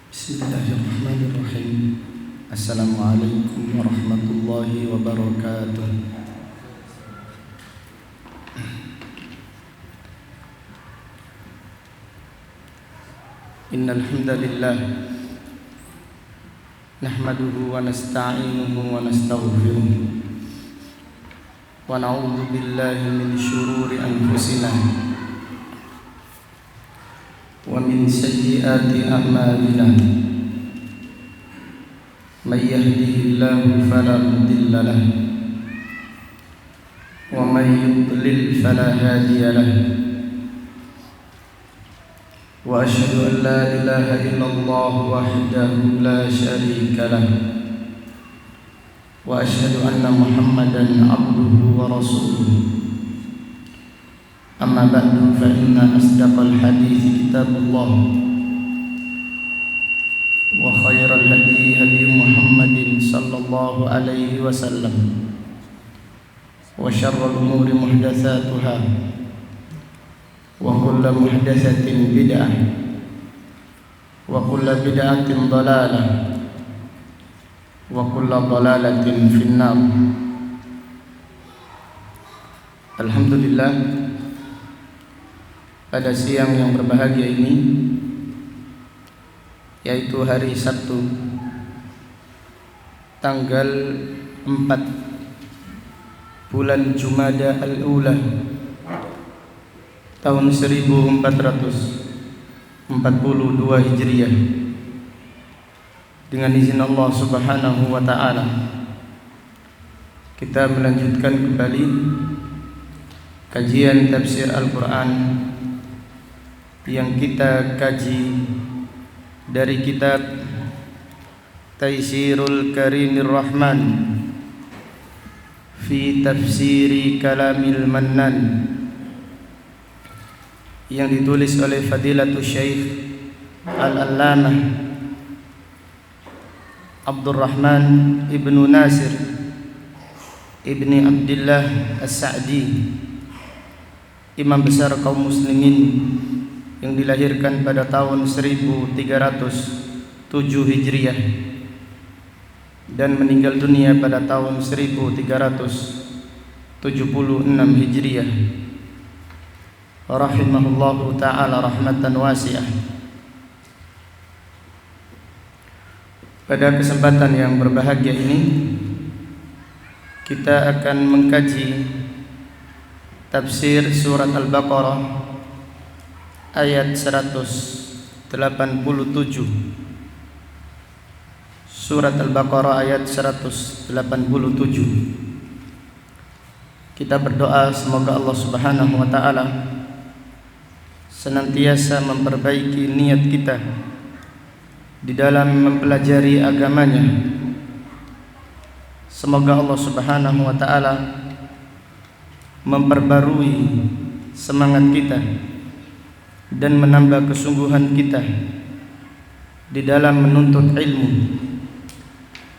Bismillahirrahmanirrahim. Assalamualaikum warahmatullahi wabarakatuh. Innal hamdalillah nahmaduhu wa nasta'inuhu wa nastaghfiruh wa na'udzu billahi min shururi anfusina wa min sayyiati a'malina. May yahdihillahu fala mudilla lahu wa may yudlil fala hadiya lahu. Wa asyhadu an la ilaha illallah wahdahu la syarika lahu wa asyhadu anna Muhammadan abduhu wa rasuluh. Amma ba'du, fa inna asdaqal hadithi kitabullah wa khairal hadi hadi Muhammadin sallallahu alaihi wasallam wa syarrul umuri muhdatsatuha wa kullu muhdatsatin bid'ah wa kullu bid'atin dhalalah wa kullu dhalalatin finnar. Alhamdulillah, pada siang yang berbahagia ini, yaitu hari Sabtu tanggal 4 bulan Jumada al-Ula tahun 1442 Hijriah, dengan izin Allah Subhanahu wa taala kita melanjutkan kembali kajian tafsir Al-Qur'an yang kita kaji dari kitab Taysirul Karimir Rahman fi Tafsiri Kalamil Mannan, yang ditulis oleh Fadilatul Syekh Al-Allamah Abdurrahman Ibnu Nasir Ibni Abdillah As-Sa'di, imam besar kaum muslimin yang dilahirkan pada tahun 1307 Hijriah dan meninggal dunia pada tahun 1376 Hijriah, rahimahullahu ta'ala rahmatan wasi'ah. Pada kesempatan yang berbahagia ini kita akan mengkaji tafsir surat Al-Baqarah ayat 187. Surat Al-Baqarah ayat 187. Kita berdoa semoga Allah Subhanahu wa taala senantiasa memperbaiki niat kita di dalam mempelajari agamanya. Semoga Allah Subhanahu wa taala memperbarui semangat kita dan menambah kesungguhan kita di dalam menuntut ilmu.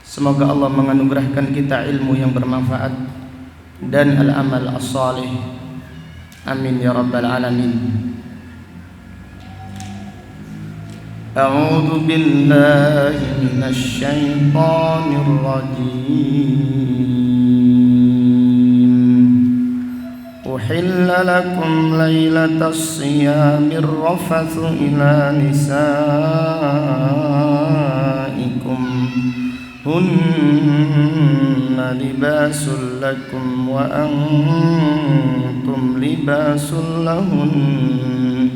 Semoga Allah menganugerahkan kita ilmu yang bermanfaat dan al-amal as-salih. Amin ya rabbal alamin. A'udzu billahi minasy syaithanir rajim. أحل لكم ليلة الصيام الرفث إلى نسائكم هن لباس لكم وأنتم لباس لهن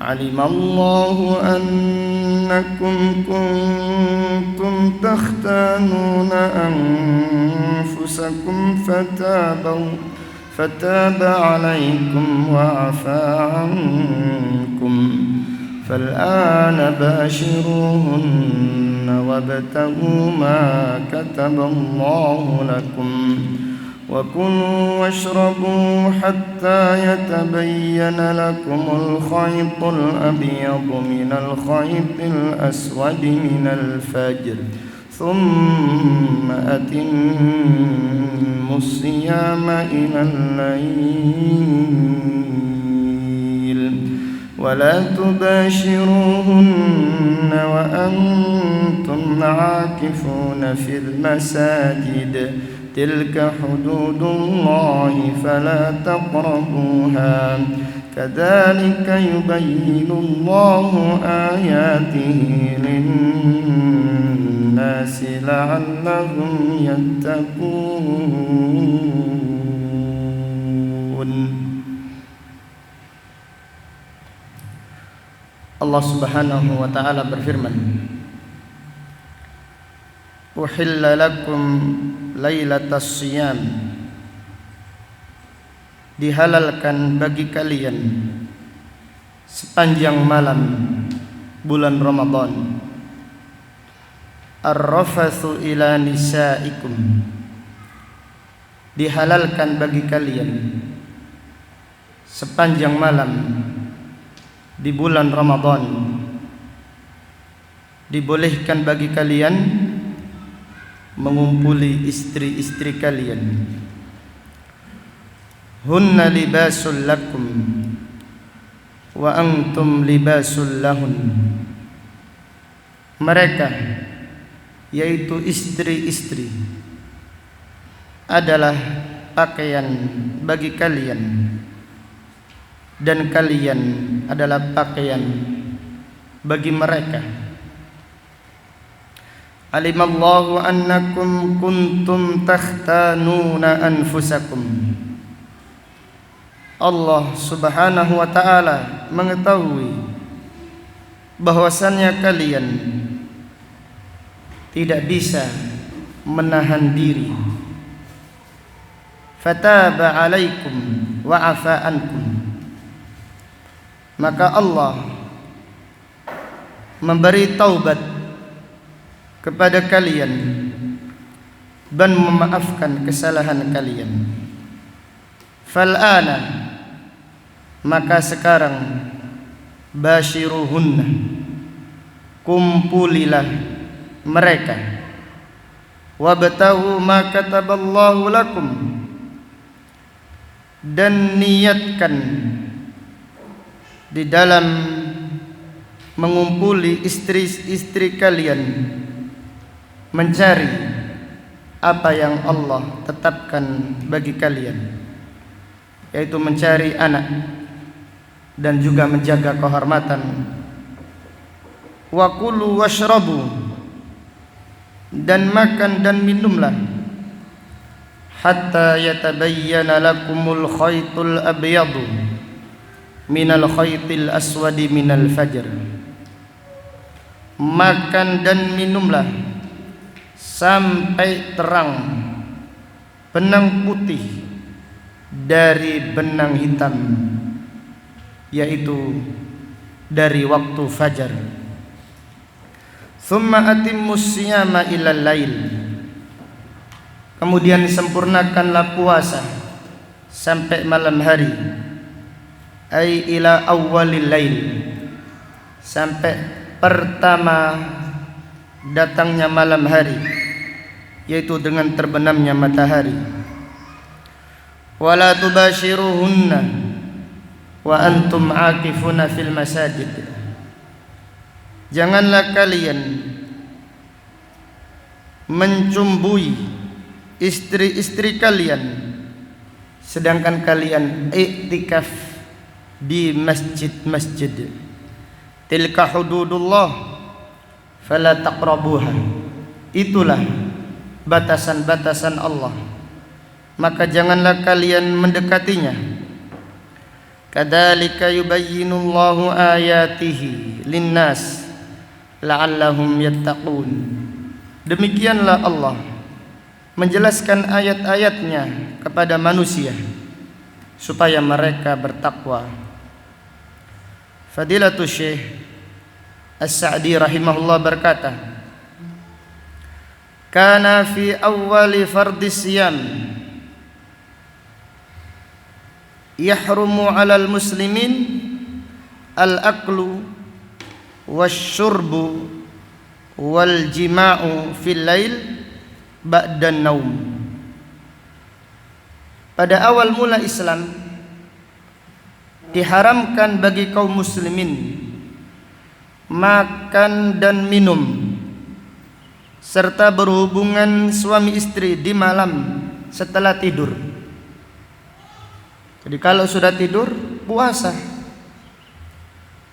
علم الله أنكم كنتم تختانون أنفسكم فتاب عليكم وعفى عنكم فالآن باشروهن وابتغوا ما كتب الله لكم وكلوا واشربوا حتى يتبين لكم الخيط الأبيض من الخيط الأسود من الفجر ثم أتموا الصيام إلى الليل ولا تباشروهن وأنتم عاكفون في المساجد تلك حدود الله فلا تقربوها كذلك يبين الله آياته للناس لعلهم يتقون. Allah Subhanahu wa taala berfirman, Uhilla lakum lailatas siyam, dihalalkan bagi kalian sepanjang malam bulan Ramadan. Ar-rafathu ila nisaikum, dihalalkan bagi kalian sepanjang malam di bulan Ramadan, dibolehkan bagi kalian mengumpuli istri-istri kalian. Hunna libasul lakum wa antum libasul lahun. Mereka, yaitu istri-istri, adalah pakaian bagi kalian, dan kalian adalah pakaian bagi mereka. Alimallahu annakum kuntum takhtanuna anfusakum. Allah Subhanahu wa taala mengetahui bahwasannya kalian tidak bisa menahan diri. Fataba alaikum wa afa ankum. Maka Allah memberi taubat kepada kalian dan memaafkan kesalahan kalian. Fal'ana, maka sekarang, bashiruhunna, kumpulilah mereka, wabtaghu ma kataballahu lakum, dan niatkan di dalam mengumpuli istri-istri kalian mencari apa yang Allah tetapkan bagi kalian, yaitu mencari anak dan juga menjaga kehormatan. Wa kulu washrabu, dan makan dan minumlah, hatta yatabayyana lakumul khaytul abyadu minal khaytil aswadi minal fajr. Makan dan minumlah sampai terang benang putih dari benang hitam, yaitu dari waktu fajar. Thumma atimmus siyama ilal lail, kemudian sempurnakanlah puasa sampai malam hari. Ay ila awwalil lail, sampai pertama datangnya malam hari, yaitu dengan terbenamnya matahari. Wala tubashiruhunna wa antum aakifuna fil masajid, janganlah kalian mencumbui istri-istri kalian sedangkan kalian iktikaf di masjid-masjid. Tilka hududullah fala taqrabuha, itulah batasan-batasan Allah, maka janganlah kalian mendekatinya. Kadzalika yubayyinullahu ayatihi linnas la'allahum yattaqun. Demikianlah Allah menjelaskan ayat-ayatnya kepada manusia supaya mereka bertakwa. Fadilatul Syekh As-Sa'di rahimahullah berkata, kana fi awwali fardis siyam yahrumu 'alal muslimin al-aklu wasyurbu wal jima'u fil lail ba'dan naum. Pada awal mula Islam, diharamkan bagi kaum muslimin makan dan minum serta berhubungan suami istri di malam setelah tidur. Jadi kalau sudah tidur puasa,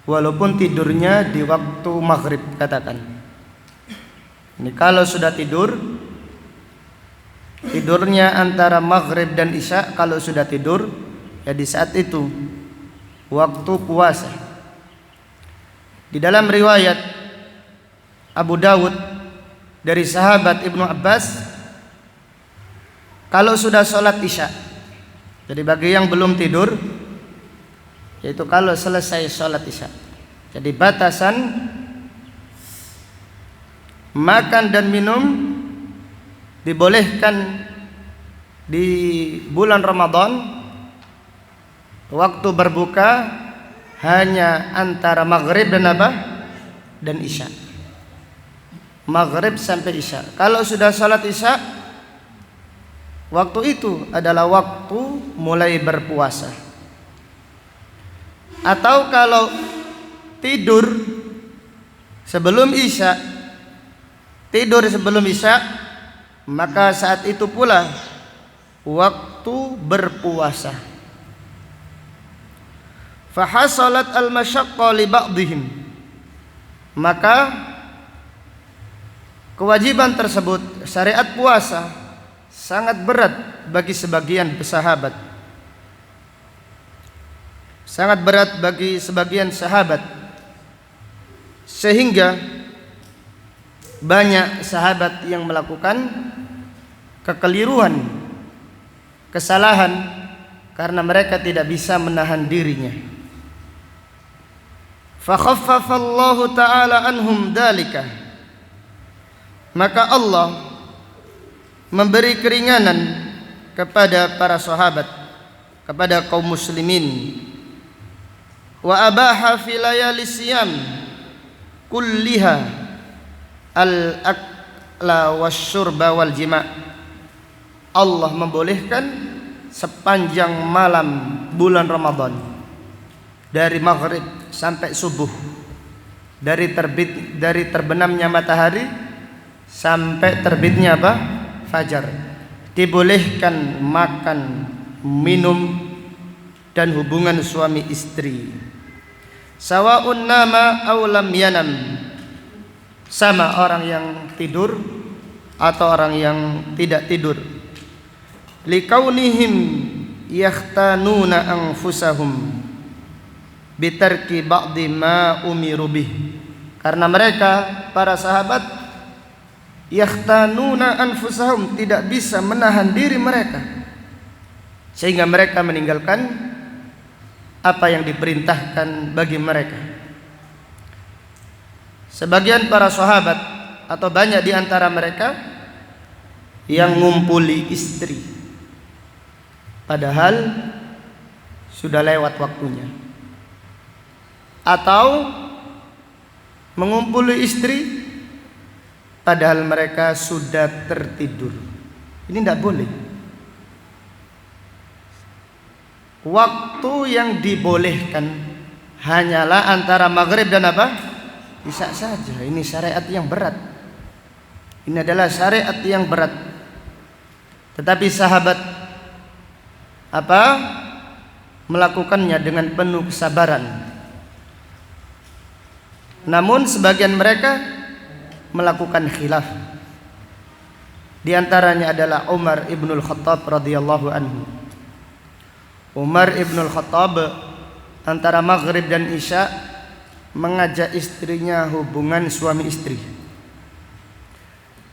walaupun tidurnya di waktu maghrib katakan. Ini kalau sudah tidur, tidurnya antara maghrib dan isya. Kalau sudah tidur ya di saat itu waktu puasa. Di dalam riwayat Abu Dawud dari sahabat Ibnu Abbas, kalau sudah sholat isya, jadi bagi yang belum tidur, yaitu kalau selesai sholat isya, jadi batasan makan dan minum dibolehkan di bulan Ramadan. Waktu berbuka hanya antara maghrib dan apa? Dan isya. Maghrib sampai isya. Kalau sudah sholat isya, waktu itu adalah waktu mulai berpuasa. Atau kalau tidur sebelum isya, maka saat itu pula waktu berpuasa. Fahasalat al-masyaqqa li ba'dihim, maka kewajiban tersebut, syariat puasa sangat berat bagi sebagian sahabat. Sangat berat bagi sebagian sahabat, sehingga banyak sahabat yang melakukan kekeliruan, kesalahan karena mereka tidak bisa menahan dirinya. Fa khaffafallahu ta'ala anhum dalika, maka Allah memberi keringanan kepada para sahabat, kepada kaum muslimin. Wa abaha fi layali siyam kulliha al-akla wasyurba wal jima'. Allah membolehkan sepanjang malam bulan Ramadan, dari maghrib sampai subuh, dari terbenamnya matahari sampai terbitnya apa? Fajar, dibolehkan makan, minum dan hubungan suami istri. Sawa'un nama aw lam yanam, sama orang yang tidur atau orang yang tidak tidur. Likaunihim yakhtanuna anfusahum bitarki ba'di ma umiru bih, karena mereka para sahabat yakhtanuna anfusahum, tidak bisa menahan diri mereka sehingga mereka meninggalkan apa yang diperintahkan bagi mereka. Sebagian para sahabat atau banyak di antara mereka yang ngumpuli istri padahal sudah lewat waktunya, atau mengumpuli istri padahal mereka sudah tertidur. Ini tidak boleh. Waktu yang dibolehkan hanyalah antara maghrib dan apa? Isya saja. Ini syariat yang berat. Ini adalah syariat yang berat. Tetapi sahabat apa? Melakukannya dengan penuh kesabaran. Namun sebagian mereka melakukan khilaf. Di antaranya adalah Umar ibnul Khattab radhiyallahu anhu. Umar ibnul Khattab antara maghrib dan isya mengajak istrinya hubungan suami istri.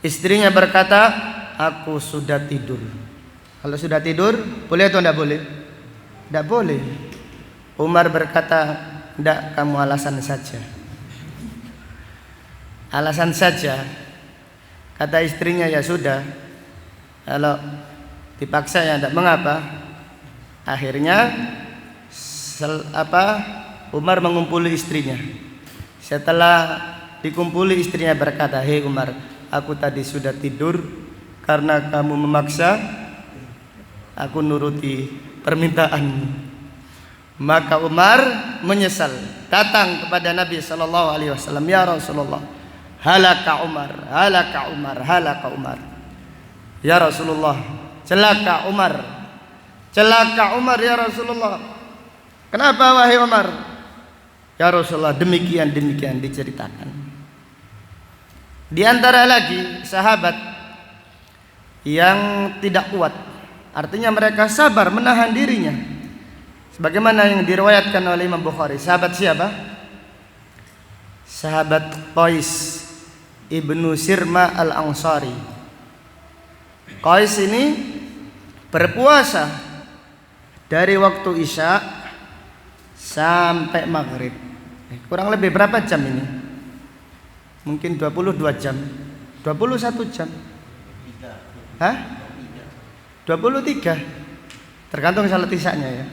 Istrinya berkata, aku sudah tidur. Kalau sudah tidur boleh atau tidak boleh? Tidak boleh. Umar berkata, tidak, kamu alasan saja. Alasan saja. Kata istrinya, ya sudah, kalau dipaksa ya tidak mengapa. Akhirnya Umar mengumpuli istrinya. Setelah dikumpuli, istrinya berkata, hei Umar, aku tadi sudah tidur karena kamu memaksa, aku nuruti permintaanmu. Maka Umar menyesal, datang kepada Nabi sallallahu alaihi wasallam, "Ya Rasulullah, halaka Umar, halaka Umar, halaka Umar." Ya Rasulullah, celaka Umar. Celaka Umar ya Rasulullah. Kenapa wahai Umar? Ya Rasulullah, demikian diceritakan. Di antara lagi sahabat yang tidak kuat, artinya mereka sabar menahan dirinya, sebagaimana yang diriwayatkan oleh Imam Bukhari. Sahabat siapa? Sahabat Qais ibnu Sirma al-Ansari. Qais ini berpuasa dari waktu Isya sampai maghrib. Kurang lebih berapa jam ini? Mungkin 22 jam, 21 jam. Hah? 23. Tergantung salat isya-nya ya.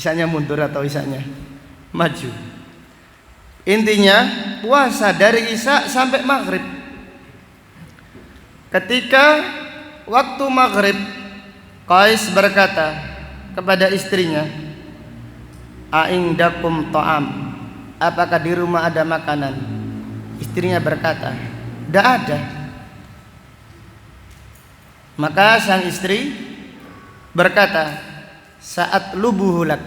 Isya-nya mundur atau isya-nya maju. Intinya puasa dari isya sampai maghrib. Ketika waktu maghrib, Qais berkata kepada istrinya, "A'indakum ta'am?" Apakah di rumah ada makanan? Istrinya berkata, "Tidak ada." Maka sang istri berkata, "Saat lubuhulak,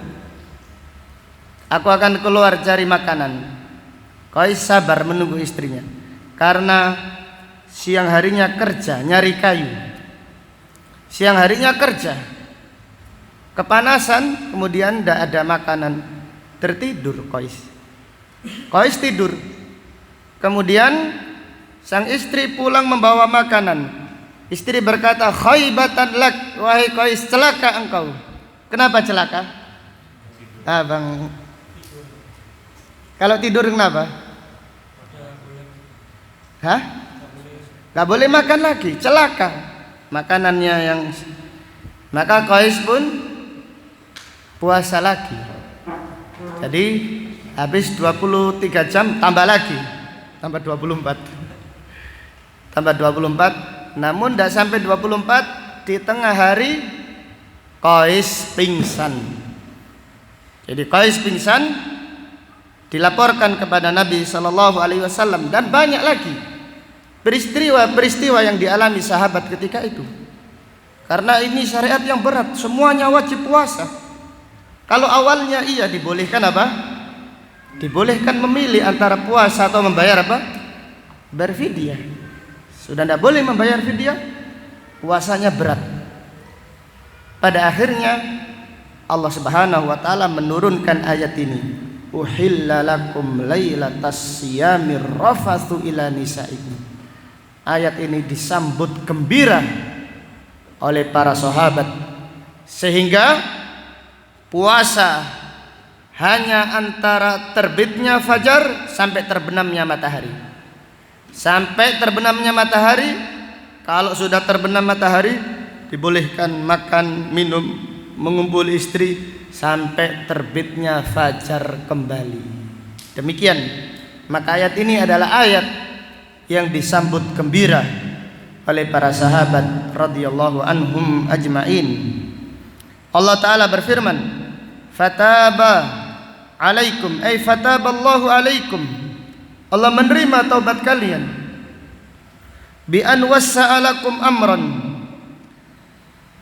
aku akan keluar cari makanan." Qais sabar menunggu istrinya, karena siang harinya kerja nyari kayu, siang harinya kerja, kepanasan, kemudian tidak ada makanan, tertidur Qais. Qais tidur. Kemudian sang istri pulang membawa makanan. Istri berkata, "Khaibatan lak, wahai Qais, celaka engkau." Kenapa celaka? Bang, kalau tidur kenapa? Hah? Gak boleh makan lagi, celaka makanannya yang. Maka Qais pun puasa lagi. Jadi habis 23 jam tambah lagi, tambah 24. Tambah 24, namun tidak sampai 24, di tengah hari Qais pingsan. Jadi Qais pingsan, dilaporkan kepada Nabi sallallahu alaihi wasallam, dan banyak lagi peristiwa-peristiwa yang dialami sahabat ketika itu. Karena ini syariat yang berat, semuanya wajib puasa. Kalau awalnya iya dibolehkan apa? Dibolehkan memilih antara puasa atau membayar apa? Berfidyah. Sudah tidak boleh membayar fidyah, puasanya berat. Pada akhirnya Allah Subhanahu wa taala menurunkan ayat ini, "Uhilla lakum lailatas siyamir rafathu ila nisaikum." Ayat ini disambut gembira oleh para sahabat, sehingga puasa hanya antara terbitnya fajar sampai terbenamnya matahari. Sampai terbenamnya matahari, kalau sudah terbenam matahari dibolehkan makan, minum, mengumpul istri sampai terbitnya fajar kembali. Demikian. Maka ayat ini adalah ayat yang disambut gembira oleh para sahabat radhiyallahu anhum ajmain. Allah taala berfirman, "Fataba alaikum," ay fataballahu alaikum, Allah menerima taubat kalian, bi an wassa'alakum amran,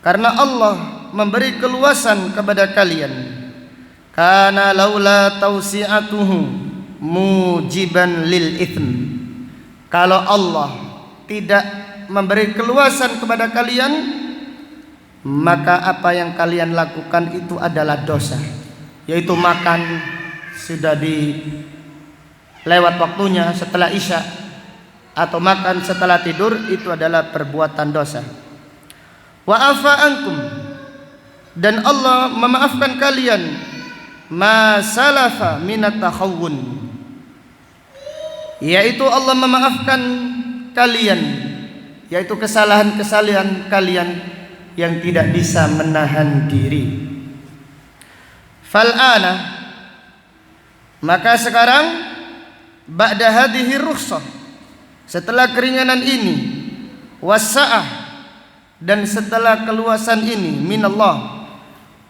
karena Allah memberi keluasan kepada kalian, kana laula tausi'atuhu mujiban lil itsm, kalau Allah tidak memberi keluasan kepada kalian, maka apa yang kalian lakukan itu adalah dosa, yaitu makan sudah di lewat waktunya setelah isya, atau makan setelah tidur, itu adalah perbuatan dosa. Wa afa ankum, dan Allah memaafkan kalian, ma salafa minat takhawun, yaitu Allah memaafkan kalian, yaitu kesalahan-kesalahan kalian yang tidak bisa menahan diri. Fal'ana, maka sekarang, ba'da hadhihi rukhsah, setelah keringanan ini, wasa'ah, dan setelah keluasan ini, minallah,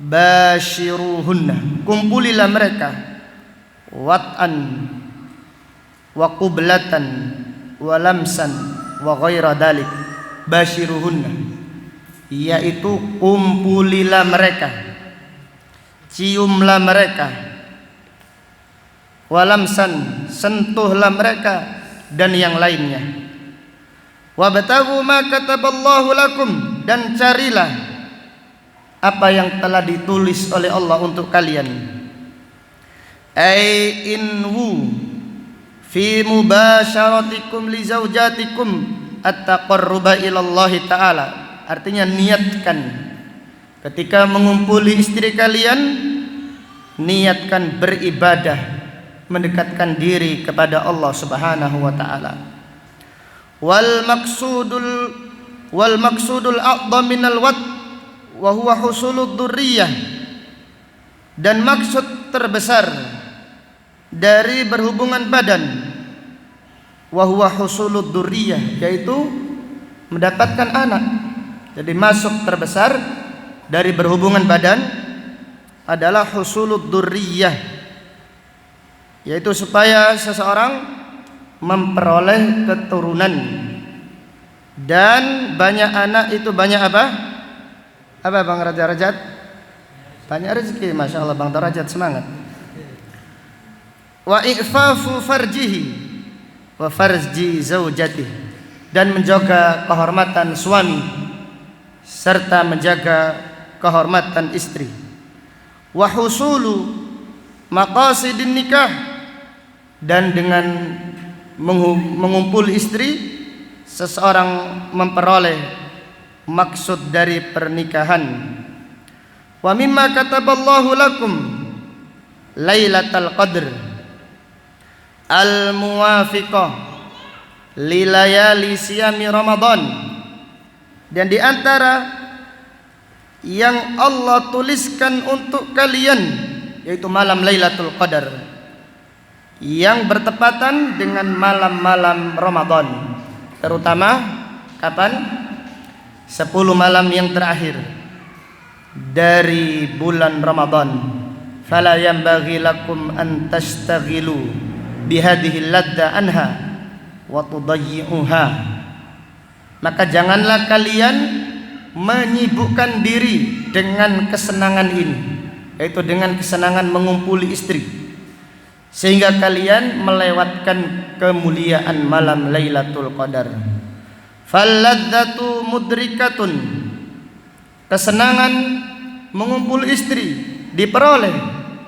bashiruhunna, kumpulilah mereka, wat'an wa qublatan wa lamsan wa ghaira dalik. Bashiruhunna, yaitu kumpulilah mereka, ciumlah mereka, walamsan, sentuhlah mereka, dan yang lainnya. Wabtaghu ma kataballahu lakum, dan carilah apa yang telah ditulis oleh Allah untuk kalian. Ai inwu fi mubasyaratikum li zaujatikum at-taqarruba ila Allah taala. Artinya niatkan ketika mengumpuli istri kalian, niatkan beribadah, mendekatkan diri kepada Allah Subhanahu wa taala. Wal maqsudul a'dham minal wad wa huwa husulud dzurriyyah, dan maksud terbesar dari berhubungan badan, wa huwa husulud dzurriyyah, yaitu mendapatkan anak. Jadi maksud terbesar dari berhubungan badan adalah husulud dzurriyyah, yaitu supaya seseorang memperoleh keturunan. Dan banyak anak itu banyak apa? Apa Bang Rajat? Banyak rezeki, Masya Allah Bang Derajat, semangat. Wa i'fafu farjihi wa farji zaujatihi, dan menjaga kehormatan suami serta menjaga kehormatan istri. Wa husulu maqasidin nikah, dan dengan mengumpul istri seseorang memperoleh maksud dari pernikahan. Wa mimma kataballahu lakum lailatul qadr al muwafiqah li layali siyami ramadan, dan di antara yang Allah tuliskan untuk kalian yaitu malam Lailatul Qadar yang bertepatan dengan malam-malam Ramadan, terutama kapan? 10 malam yang terakhir dari bulan Ramadan. Fala yanbaghi lakum an tastaghilu bihadhihi ladda anha wa tudayyi'uha, maka janganlah kalian menyibukkan diri dengan kesenangan ini, yaitu dengan kesenangan mengumpuli istri, sehingga kalian melewatkan kemuliaan malam Lailatul Qadar. Falladzatu mudrikatun, kesenangan mengumpul istri diperoleh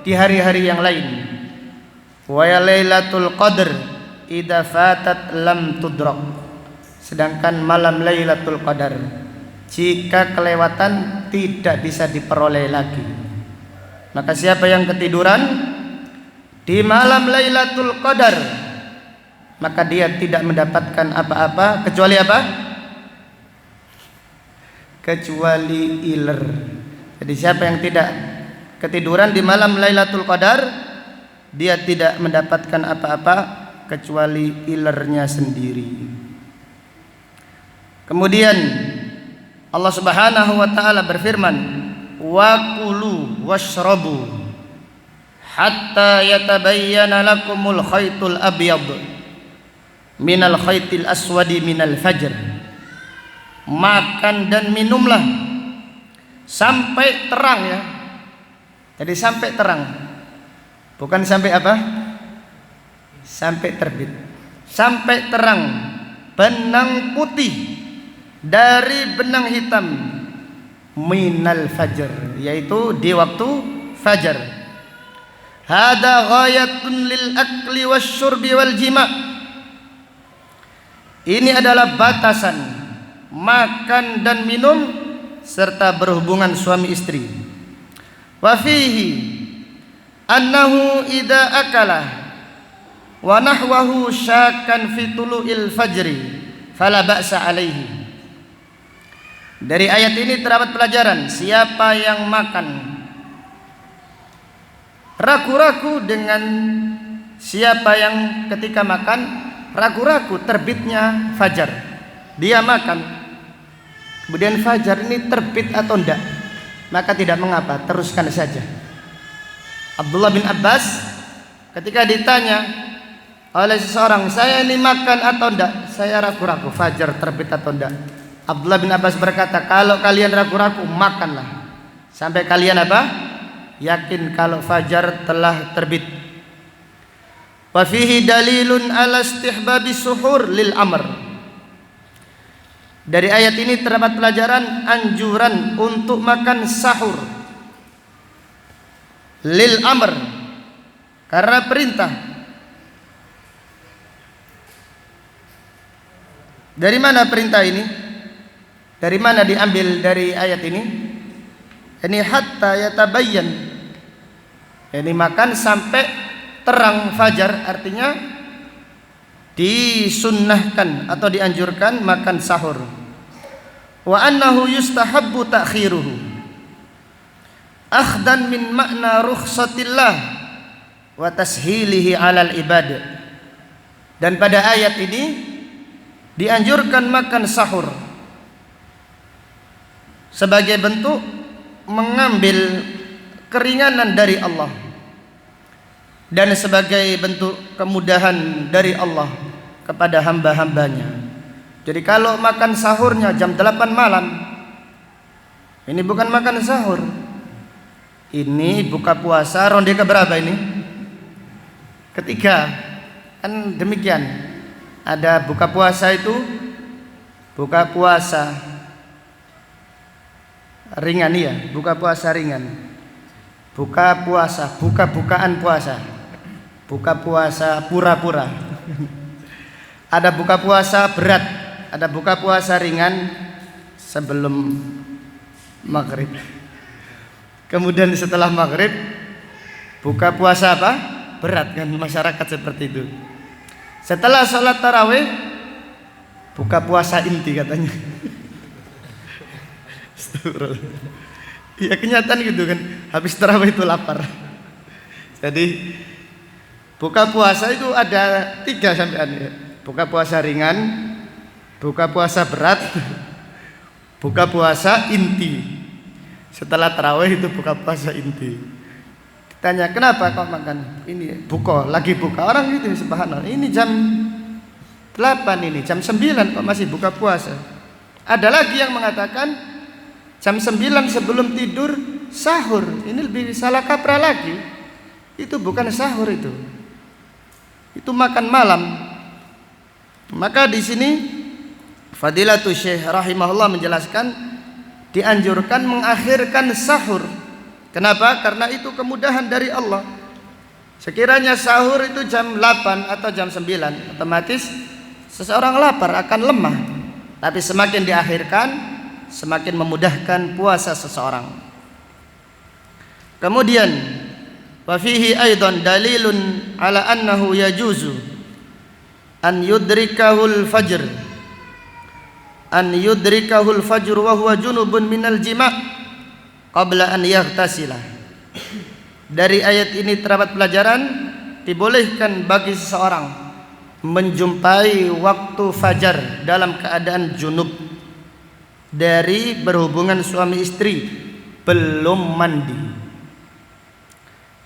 di hari-hari yang lain. Wa ya Lailatul Qadr idza fatat lam tudrak, sedangkan malam Lailatul Qadar jika kelewatan tidak bisa diperoleh lagi. Maka siapa yang ketiduran di malam Lailatul Qadar, maka dia tidak mendapatkan apa-apa kecuali apa? Kecuali iler. Jadi siapa yang tidak ketiduran di malam Lailatul Qadar, dia tidak mendapatkan apa-apa kecuali ilernya sendiri. Kemudian Allah Subhanahu wa taala berfirman, wa kulu washrabu hatta yatabayyana lakumul khaytul abyad minal khaytil aswadi minal fajr. Makan dan minumlah sampai terang, ya. Jadi sampai terang, bukan sampai apa? Sampai terbit. Sampai terang benang putih dari benang hitam minal fajr, yaitu di waktu fajar. Hada ghayatun lil akli wasyurbi wal jima'. Ini adalah batasan makan dan minum serta berhubungan suami istri. Wa fihi annahu idza akala wa nahwahu syakkan fi tulu'il fajri fala ba'sa alaihi. Dari ayat ini terdapat pelajaran, siapa yang makan ragu-ragu dengan siapa yang ketika makan ragu-ragu terbitnya fajar, dia makan kemudian fajar ini terbit atau enggak, maka tidak mengapa, teruskan saja. Abdullah bin Abbas ketika ditanya oleh seseorang, saya ini makan atau enggak, saya ragu-ragu fajar terbit atau enggak. Abdullah bin Abbas berkata, kalau kalian ragu-ragu makanlah sampai kalian apa? Yakin kalau fajar telah terbit. Wa fihi dalilun ala istihbabi suhur lil amr. Dari ayat ini terdapat pelajaran anjuran untuk makan sahur lil amr, karena perintah. Dari mana perintah ini? Dari mana diambil dari ayat ini? Ini hatta yatabayyan. Ini makan sampai terang fajar, artinya disunnahkan atau dianjurkan makan sahur. Wa annahu yustahabbu ta'khiruhu akhdan min makna rukhsatillah wa tashilihi 'alal ibad. Dan pada ayat ini dianjurkan makan sahur sebagai bentuk mengambil keringanan dari Allah dan sebagai bentuk kemudahan dari Allah kepada hamba-hambanya. Jadi kalau makan sahurnya jam 8 malam, ini bukan makan sahur, ini buka puasa ronde keberapa ini? Ketiga. Kan demikian. Ada buka puasa itu buka puasa ringan, ya, buka puasa ringan, buka puasa, buka-bukaan puasa, buka puasa pura-pura. Ada buka puasa berat, ada buka puasa ringan sebelum maghrib. Kemudian setelah maghrib buka puasa apa? Berat, kan masyarakat seperti itu. Setelah sholat tarawih buka puasa inti katanya. Iya, kenyataan gitu kan, habis tarawih itu lapar. Jadi buka puasa itu ada 3 sampean ya. Buka puasa ringan, buka puasa berat, buka puasa inti. Setelah tarawih itu buka puasa inti. Tanya, kenapa kok makan? Ini buka, lagi buka. Orang gitu, subhanallah. Ini jam 8 ini, jam 9 kok masih buka puasa. Ada lagi yang mengatakan jam 9 sebelum tidur sahur. Ini lebih salah kaprah lagi. Itu bukan sahur itu. Itu makan malam. Maka di sini Fadilatul Syekh rahimahullah menjelaskan dianjurkan mengakhirkan sahur. Kenapa? Karena itu kemudahan dari Allah. Sekiranya sahur itu jam 8 atau jam 9, otomatis seseorang lapar, akan lemah. Tapi semakin diakhirkan, semakin memudahkan puasa seseorang. Kemudian wa fihi aidan dalilun ala annahu yajuzu an yudrikahul fajr wa huwa junubun minal jima' qabla an yaghtasila. Dari ayat ini terdapat pelajaran dibolehkan bagi seseorang menjumpai waktu fajar dalam keadaan junub dari berhubungan suami istri belum mandi.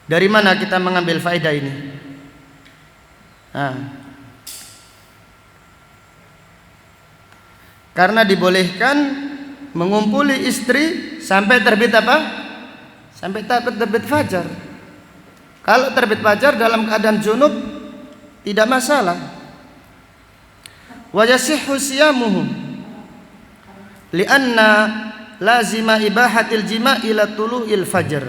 Dari mana kita mengambil faedah ini? Karena dibolehkan mengumpuli istri sampai terbit apa? Sampai terbit fajar. Kalau terbit fajar dalam keadaan junub tidak masalah. Wa yasihhu siyamuhu lianna lazima ibahatil jima' ila tulu'il fajr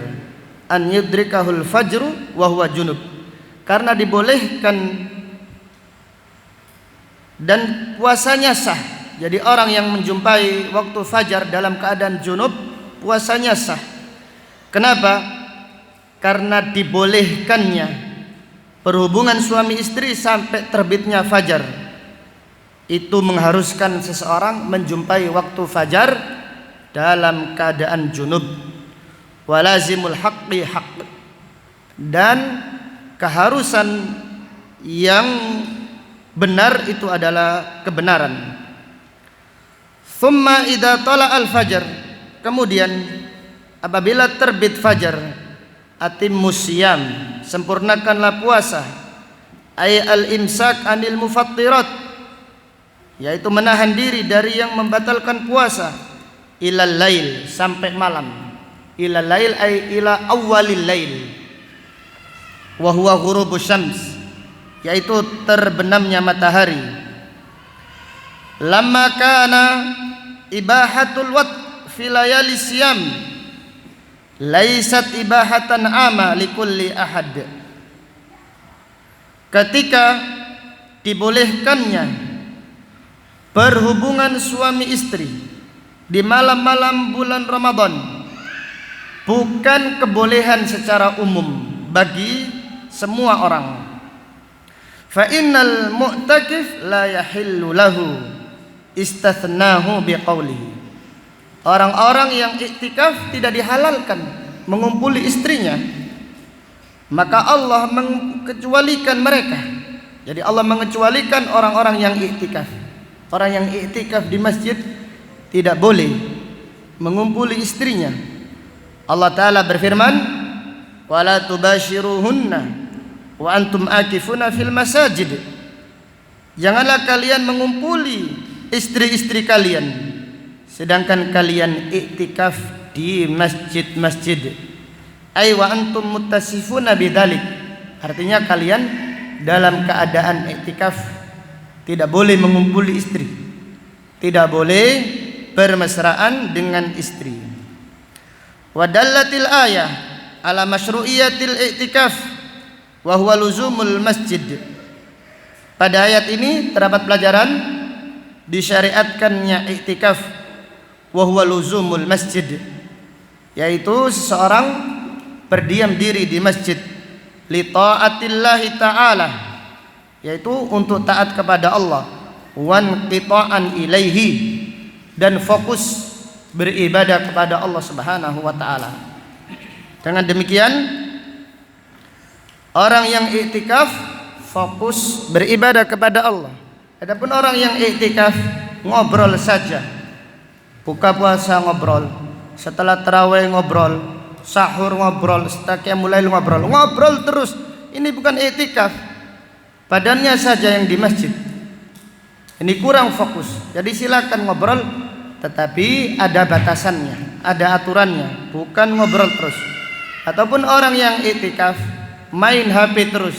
an yudrikahul fajru wa huwa junub. Karena dibolehkan dan puasanya sah. Jadi orang yang menjumpai waktu fajar dalam keadaan junub, puasanya sah. Kenapa? Karena dibolehkannya berhubungan suami istri sampai terbitnya fajar. Itu mengharuskan seseorang menjumpai waktu fajar dalam keadaan junub. Walazimul haqqi haqq. Dan keharusan yang benar itu adalah kebenaran. Thumma idza tala al-fajr, kemudian apabila terbit fajar, atimmus siyam, sempurnakanlah puasa, ay al-imsak anil mufattirat, yaitu menahan diri dari yang membatalkan puasa, ilal lail, sampai malam. Ilal lail ay ila awwalil lail, wa huwa ghurubus syams, yaitu terbenamnya matahari. Lamma kana ibahatul wat fi layali siyam laisat ibahatan ama likulli ahad. Ketika dibolehkannya berhubungan suami istri di malam-malam bulan Ramadan bukan kebolehan secara umum bagi semua orang. Fa innal mu'takif la yahillu lahu istathnahu biqaulihi. Orang-orang yang iktikaf tidak dihalalkan mengumpuli istrinya, maka Allah mengecualikan mereka. Jadi Allah mengecualikan orang-orang yang iktikaf. Orang yang iktikaf di masjid tidak boleh mengumpuli istrinya. Allah Ta'ala berfirman, wala tubashiruhunna wa antum akifuna fil masajid. Janganlah kalian mengumpuli istri-istri kalian sedangkan kalian iktikaf di masjid-masjid. Ay wa antum muttasifuna bidzalik. Artinya kalian dalam keadaan iktikaf tidak boleh mengumpuli istri, tidak boleh bermesraan dengan istri. Wa dallatil ayah ala masyru'iyatil iktikaf wa huwa luzumul masjid. Pada ayat ini terdapat pelajaran disyariatkannya iktikaf wa huwa luzumul masjid, yaitu seseorang berdiam diri di masjid li taatillahi ta'ala, yaitu untuk taat kepada Allah, wan qita'an ilaihi, dan fokus beribadah kepada Allah Subhanahu wa taala. Dengan demikian orang yang iktikaf fokus beribadah kepada Allah. Adapun orang yang iktikaf ngobrol saja, buka puasa ngobrol, setelah tarawih ngobrol, sahur ngobrol, setelah qiyamul lail ngobrol terus, ini bukan iktikaf. Badannya saja yang di masjid, ini kurang fokus. Jadi silakan ngobrol, tetapi ada batasannya, ada aturannya, bukan ngobrol terus. Ataupun orang yang iktikaf main HP terus,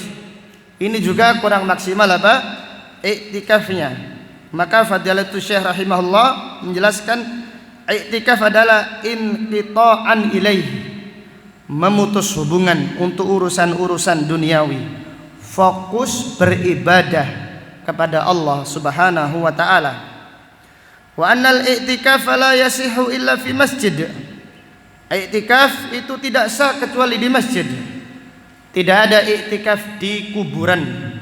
ini juga kurang maksimal apa iktikafnya. Maka Fadilatul Syekh rahimahullah menjelaskan iktikaf adalah inqita'an ilaihi, memutus hubungan untuk urusan-urusan duniawi, fokus beribadah kepada Allah Subhanahu wa taala. Wa annal i'tikaf la yasihu illa fi masjid. I'tikaf itu tidak sah kecuali di masjid. Tidak ada i'tikaf di kuburan.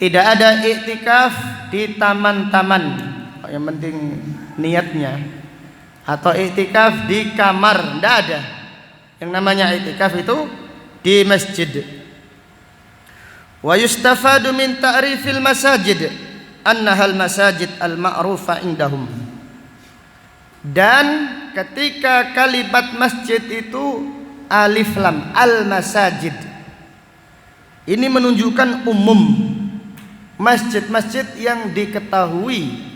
Tidak ada i'tikaf di taman-taman, yang penting niatnya. Atau i'tikaf di kamar, tidak ada. Yang namanya i'tikaf itu di masjid. Wa yustafadu min ta'rifil masajid annahal masajid al-ma'rufa indahum. Dan ketika kalimat masjid itu alif lam al-masajid, ini menunjukkan umum masjid-masjid yang diketahui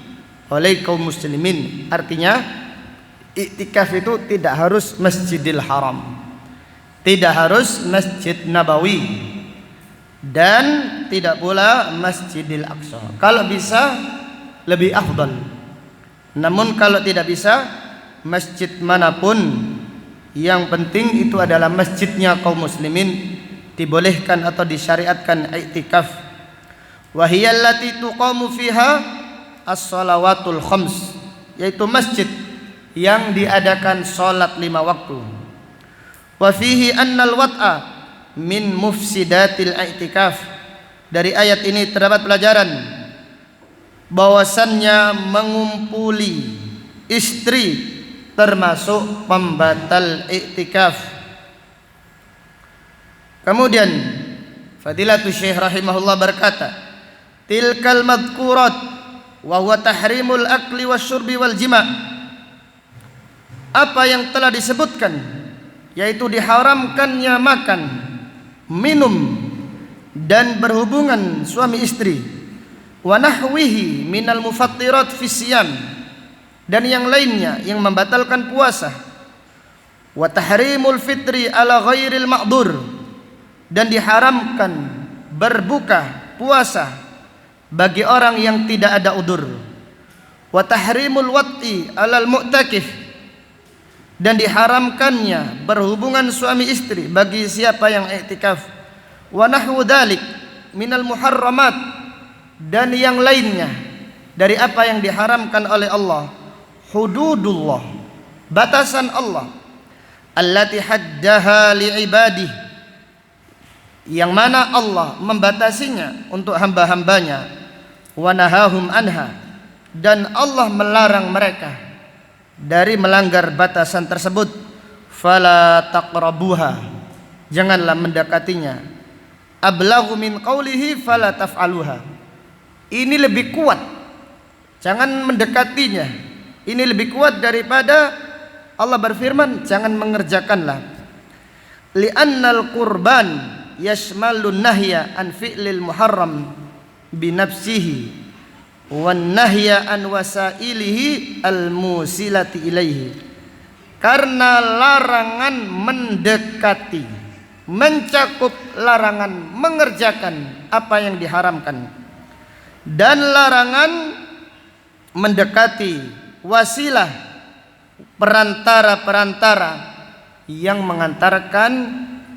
oleh kaum muslimin. Artinya iktikaf itu tidak harus Masjidil Haram, tidak harus Masjid Nabawi, dan tidak pula Masjidil Aqsa. Kalau bisa lebih afdal. Namun kalau tidak bisa, masjid manapun yang penting itu adalah masjidnya kaum muslimin dibolehkan atau disyariatkan iktikaf. Wa hiya allati tuqamu fiha as-shalawatul khams, yaitu masjid yang diadakan salat 5 waktu. Wa fihi annal wat'a min mufsidatil i'tikaf. Dari ayat ini terdapat pelajaran bahwasannya mengumpuli istri termasuk pembatal i'tikaf. Kemudian Fadilatul Syekh rahimahullah berkata, tilkal madhkurat wa huwa tahrimul akli wasyurbi wal jima'. apa yang telah disebutkan, yaitu diharamkannya makan, minum dan berhubungan suami istri, wa nahwihi minal mufattirat fi siyam, dan yang lainnya yang membatalkan puasa, wa tahrimul fitri ala ghairil ma'dur, dan diharamkan berbuka puasa bagi orang yang tidak ada udzur, wa tahrimul wat'i alal mu'takif, dan diharamkannya berhubungan suami istri bagi siapa yang iktikaf, wa nahwu dzalik minal muharramat, dan yang lainnya dari apa yang diharamkan oleh Allah, hududullah, batasan Allah, allati haddaha li'ibadih, yang mana Allah membatasinya untuk hamba-hambanya, wa nahahum anha, dan Allah melarang mereka dari melanggar batasan tersebut, fala taqrabuha, janganlah mendekatinya, ablaghu min qawlihi fala taf'aluha, ini lebih kuat, jangan mendekatinya, ini lebih kuat daripada Allah berfirman jangan mengerjakanlah. Li'annal qurban yashmalun nahya an fi'lil muharram binafsihi wan nahya an wasailihi al musilati ilaihi, karena larangan mendekati mencakup larangan mengerjakan apa yang diharamkan, dan larangan mendekati wasilah perantara-perantara yang mengantarkan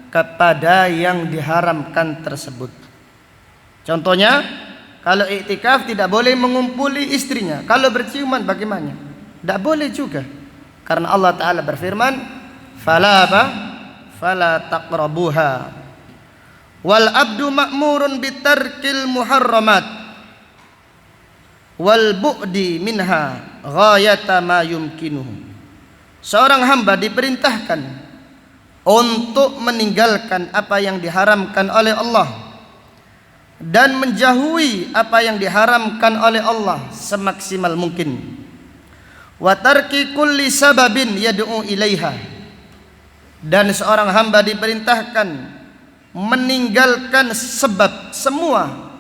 kepada yang diharamkan tersebut. Contohnya, kalau iktikaf tidak boleh mengumpuli istrinya. Kalau berciuman bagaimana? Tidak boleh juga, karena Allah Ta'ala berfirman, fala apa? Fala taqrabuha. Wal abdu ma'murun bitarkil muharramat wal bu'di minha ghayata ma yumkinuhu. Seorang hamba diperintahkan untuk meninggalkan apa yang diharamkan oleh Allah dan menjauhi apa yang diharamkan oleh Allah semaksimal mungkin. Wa tarki kulli sababin yad'u ilaiha, dan seorang hamba diperintahkan meninggalkan sebab semua,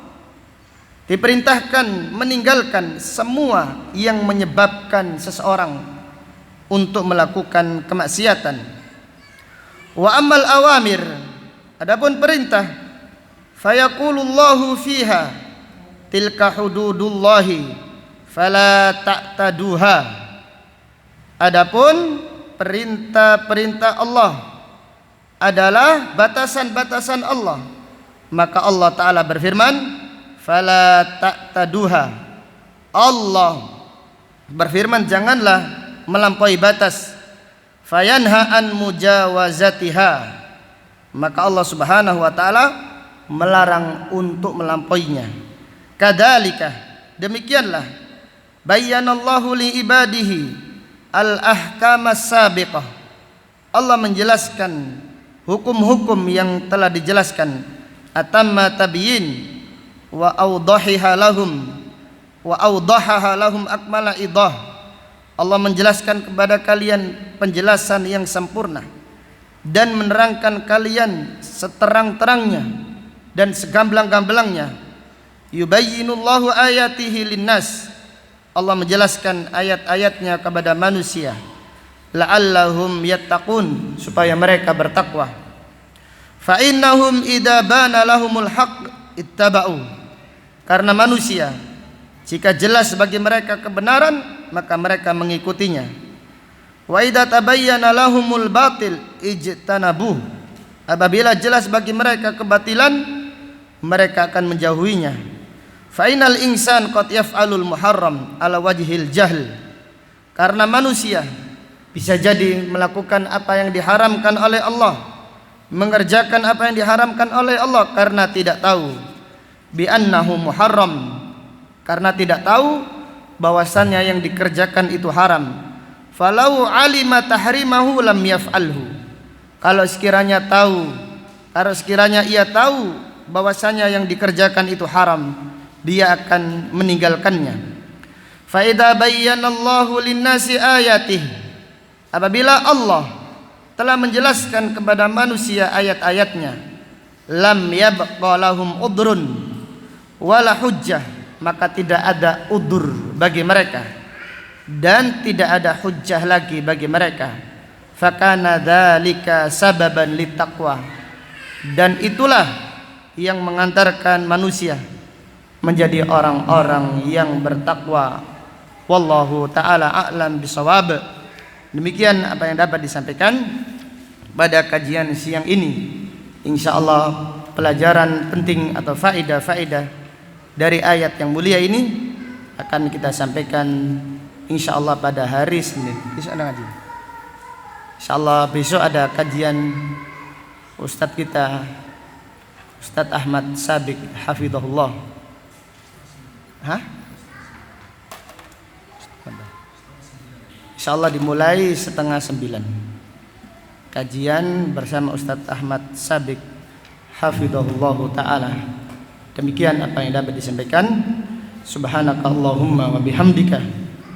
diperintahkan meninggalkan semua yang menyebabkan seseorang untuk melakukan kemaksiatan. Wa ammal awamir, adapun perintah, fayaqulullahu fiha tilka hududullahi fala ta'taduha. Adapun perintah-perintah Allah adalah batasan-batasan Allah, maka Allah Ta'ala berfirman, fala ta'taduha. Allah berfirman janganlah melampaui batas, fayanha an mujawazatiha, maka Allah Subhanahu wa taala melarang untuk melampauinya. Kadzalika, demikianlah, bayyanallahu li ibadihi al-ahkam as-sabiqah, Allah menjelaskan hukum-hukum yang telah dijelaskan, atamma tabyin wa awdahiha lahum wa awdahaha lahum akmala idah. Allah menjelaskan kepada kalian penjelasan yang sempurna dan menerangkan kalian seterang-terangnya dan segamblang-gamblangnya. Yubayyinullahu ayatihi linnas, Allah menjelaskan ayat-ayatnya kepada manusia, la'allahum yattaqun, supaya mereka bertakwa. Fa innahum idza bana lahumul haqq ittaba'u, karena manusia jika jelas bagi mereka kebenaran maka mereka mengikutinya. Wa idza tabayyana lahumul batil ijtanabuh, apabila jelas bagi mereka kebatilan mereka akan menjauhinya. Fa innal insan qad yaf'alul muharram ala wajhil jahl, karena manusia bisa jadi melakukan apa yang diharamkan oleh Allah, mengerjakan apa yang diharamkan oleh Allah karena tidak tahu, bi annahu muharram, karena tidak tahu bahwasannya yang dikerjakan itu haram. Falau alima tahrimahu lam yaf'alhu, kalau sekiranya ia tahu bahwasanya yang dikerjakan itu haram, dia akan meninggalkannya. Fa idza bayyanallahu lin-nasi ayatihi, apabila Allah telah menjelaskan kepada manusia ayat-ayatnya, lam yabqa lahum udrun wala hujjah, maka tidak ada udur bagi mereka dan tidak ada hujjah lagi bagi mereka. Fakana dzalika sababan littaqwa, dan itulah yang mengantarkan manusia menjadi orang-orang yang bertakwa. Wallahu taala a'lam bisawab. Demikian apa yang dapat disampaikan pada kajian siang ini. Insyaallah pelajaran penting atau faedah-faedah dari ayat yang mulia ini akan kita sampaikan insyaallah pada hari Senin. Besok ada ngaji. Insyaallah besok ada kajian Ustadz kita, Ustadz Ahmad Sabik hafizahullah. Insyaallah dimulai 8:30. Kajian bersama Ustadz Ahmad Sabik hafizahullah taala. Demikian apa yang dapat disampaikan. Subhanakallahumma wa bihamdika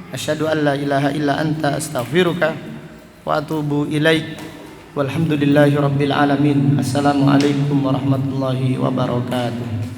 asyhadu an la ilaha illa anta astaghfiruka wa atubu ilaik. Walhamdulillahi rabbil alamin. Assalamualaikum warahmatullahi wabarakatuh.